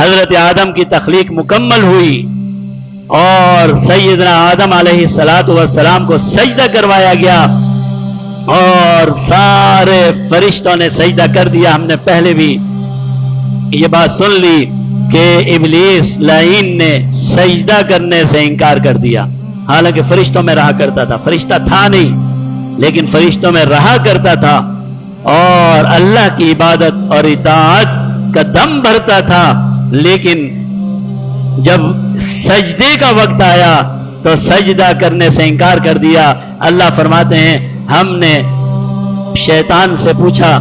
حضرت آدم کی تخلیق مکمل ہوئی اور سیدنا آدم علیہ السلام کو سجدہ کروایا گیا اور سارے فرشتوں نے سجدہ کر دیا. ہم نے پہلے بھی یہ بات سن لی کہ ابلیس لعین نے سجدہ کرنے سے انکار کر دیا، حالانکہ فرشتوں میں رہا کرتا تھا. فرشتہ تھا نہیں لیکن فرشتوں میں رہا کرتا تھا اور اللہ کی عبادت اور اطاعت کا دم بھرتا تھا. لیکن جب سجدے کا وقت آیا تو سجدہ کرنے سے انکار کر دیا. اللہ فرماتے ہیں ہم نے شیطان سے پوچھا،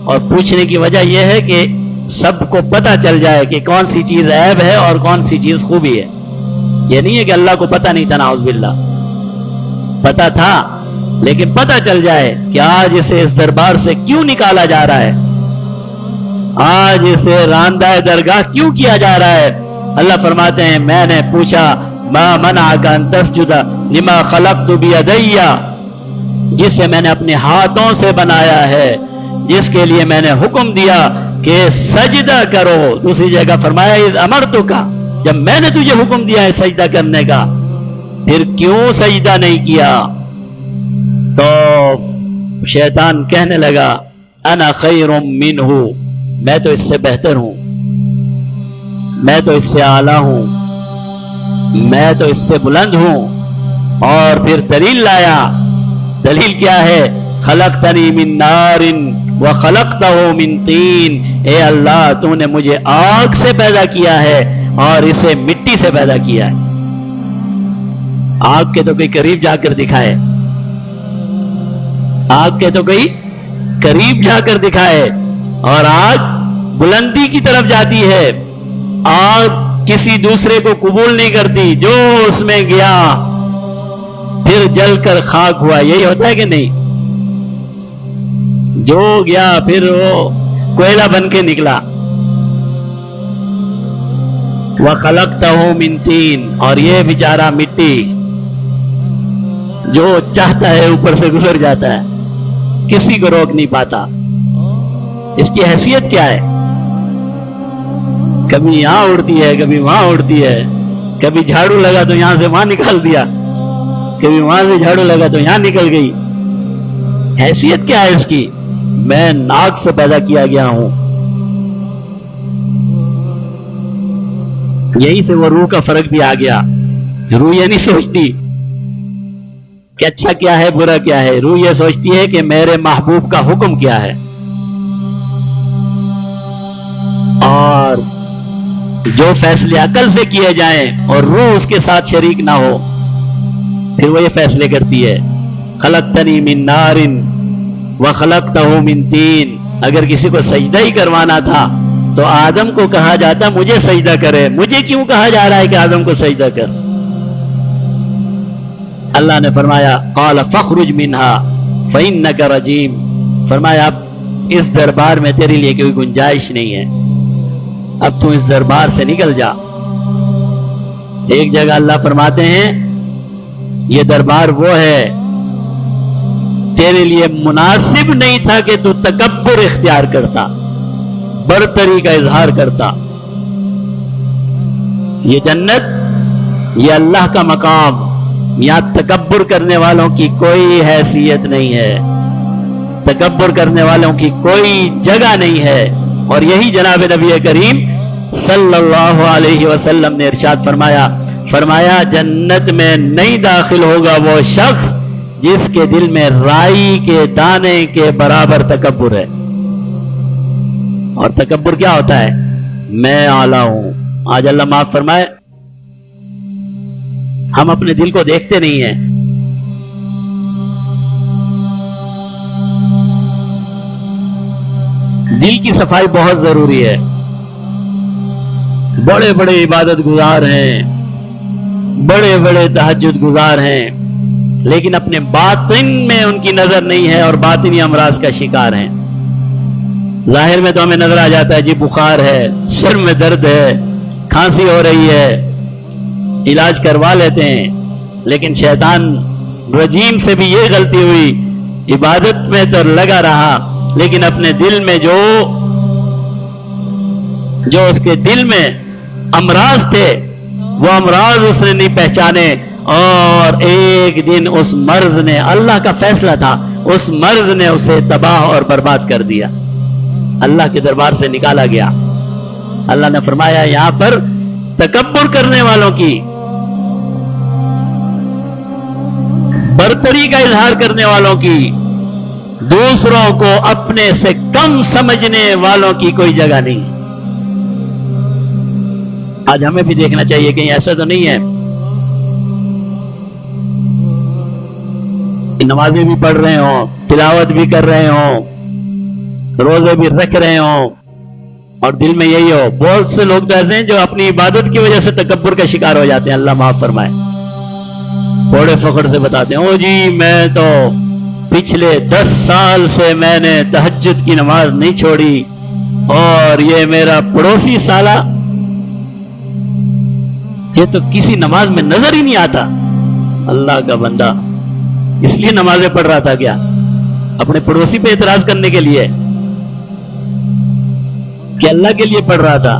اور پوچھنے کی وجہ یہ ہے کہ سب کو پتہ چل جائے کہ کون سی چیز عیب ہے اور کون سی چیز خوبی ہے. یہ نہیں ہے کہ اللہ کو پتہ نہیں تھا، نعوذ باللہ، پتہ تھا، لیکن پتہ چل جائے کہ آج اسے اس دربار سے کیوں نکالا جا رہا ہے، آج اسے راندہ درگاہ کیوں کیا جا رہا ہے. اللہ فرماتے ہیں میں نے پوچھا ما منعک ان تسجد لما خلقت بیدی، جسے میں نے اپنے ہاتھوں سے بنایا ہے، جس کے لیے میں نے حکم دیا کہ سجدہ کرو. دوسری جگہ فرمایا اذ امرتک، جب میں نے تجھے حکم دیا ہے سجدہ کرنے کا، پھر کیوں سجدہ نہیں کیا؟ تو شیطان کہنے لگا انا خیر منہ، میں تو اس سے بہتر ہوں، میں تو اس سے اعلیٰ ہوں، میں تو اس سے بلند ہوں. اور پھر دلیل لایا. دلیل کیا ہے؟ خلقتنی من نار وخلقتہ من طین، اے اللہ تو نے مجھے آگ سے پیدا کیا ہے اور اسے مٹی سے پیدا کیا ہے. آگ کے تو کوئی قریب جا کر دکھائے، آگ کے تو کوئی قریب جا کر دکھائے، اور آگ بلندی کی طرف جاتی ہے. آگ کسی دوسرے کو قبول نہیں کرتی، جو اس میں گیا پھر جل کر خاک ہوا. یہی ہوتا ہے کہ نہیں؟ جو گیا پھر وہ کوئلہ بن کے نکلا. وَخَلَقْتَهُ مِن طِينٍ، اور یہ بیچارہ مٹی جو چاہتا ہے اوپر سے گزر جاتا ہے، کسی کو روک نہیں پاتا. اس کی حیثیت کیا ہے؟ کبھی یہاں اڑتی ہے، کبھی وہاں اڑتی ہے، کبھی جھاڑو لگا تو یہاں سے وہاں نکال دیا، کبھی وہاں سے جھاڑو لگا تو یہاں نکل گئی. حیثیت کیا ہے اس کی؟ میں ناک سے پیدا کیا گیا ہوں. یہی سے وہ روح کا فرق بھی آ گیا. روح یہ نہیں سوچتی کہ اچھا کیا ہے برا کیا ہے، روح یہ سوچتی ہے کہ میرے محبوب کا حکم کیا ہے. اور جو فیصلے عقل سے کیے جائیں اور روح اس کے ساتھ شریک نہ ہو، پھر وہ یہ فیصلے کرتی ہے. خلقتنی من نار وخلقتہ من طین. اگر کسی کو سجدہ ہی کروانا تھا تو آدم کو کہا جاتا مجھے سجدہ کرے، مجھے کیوں کہا جا رہا ہے کہ آدم کو سجدہ کر؟ اللہ نے فرمایا قال فاخرج منها فإنك رجیم، فرمایا اب اس دربار میں تیرے لیے کوئی گنجائش نہیں ہے، اب تو اس دربار سے نکل جا. ایک جگہ اللہ فرماتے ہیں یہ دربار وہ ہے تیرے لیے مناسب نہیں تھا کہ تو تکبر اختیار کرتا، برتری کا اظہار کرتا. یہ جنت، یہ اللہ کا مقام، یہاں تکبر کرنے والوں کی کوئی حیثیت نہیں ہے، تکبر کرنے والوں کی کوئی جگہ نہیں ہے. اور یہی جناب نبی کریم صلی اللہ علیہ وسلم نے ارشاد فرمایا جنت میں نہیں داخل ہوگا وہ شخص جس کے دل میں رائی کے دانے کے برابر تکبر ہے. اور تکبر کیا ہوتا ہے؟ میں اعلیٰ ہوں. آج اللہ معاف فرمائے ہم اپنے دل کو دیکھتے نہیں ہیں. دل کی صفائی بہت ضروری ہے. بڑے بڑے عبادت گزار ہیں، بڑے بڑے تہجد گزار ہیں، لیکن اپنے باطن میں ان کی نظر نہیں ہے اور باطنی امراض کا شکار ہیں. ظاہر میں تو ہمیں نظر آ جاتا ہے جی بخار ہے، سر میں درد ہے، کھانسی ہو رہی ہے، علاج کروا لیتے ہیں. لیکن شیطان رجیم سے بھی یہ غلطی ہوئی، عبادت میں تو لگا رہا لیکن اپنے دل میں جو جو اس کے دل میں امراض تھے وہ امراض اس نے نہیں پہچانے، اور ایک دن اس مرض نے، اللہ کا فیصلہ تھا، اس مرض نے اسے تباہ اور برباد کر دیا، اللہ کے دربار سے نکالا گیا۔ اللہ نے فرمایا یہاں پر تکبر کرنے والوں کی، برتری کا اظہار کرنے والوں کی، دوسروں کو اپنے سے کم سمجھنے والوں کی کوئی جگہ نہیں۔ آج ہمیں بھی دیکھنا چاہیے کہیں ایسا تو نہیں ہے کہ نمازیں بھی پڑھ رہے ہوں، تلاوت بھی کر رہے ہوں، روزے بھی رکھ رہے ہوں، اور دل میں یہی ہو۔ بہت سے لوگ تو ایسے ہیں جو اپنی عبادت کی وجہ سے تکبر کا شکار ہو جاتے ہیں، اللہ معاف فرمائے، بڑے فخر سے بتاتے ہیں او جی میں تو پچھلے 10 سال سے میں نے تہجد کی نماز نہیں چھوڑی، اور یہ میرا پڑوسی سالہ یہ تو کسی نماز میں نظر ہی نہیں آتا۔ اللہ کا بندہ اس لیے نمازیں پڑھ رہا تھا کیا؟ اپنے پڑوسی پہ اعتراض کرنے کے لیے کہ اللہ کے لیے پڑھ رہا تھا؟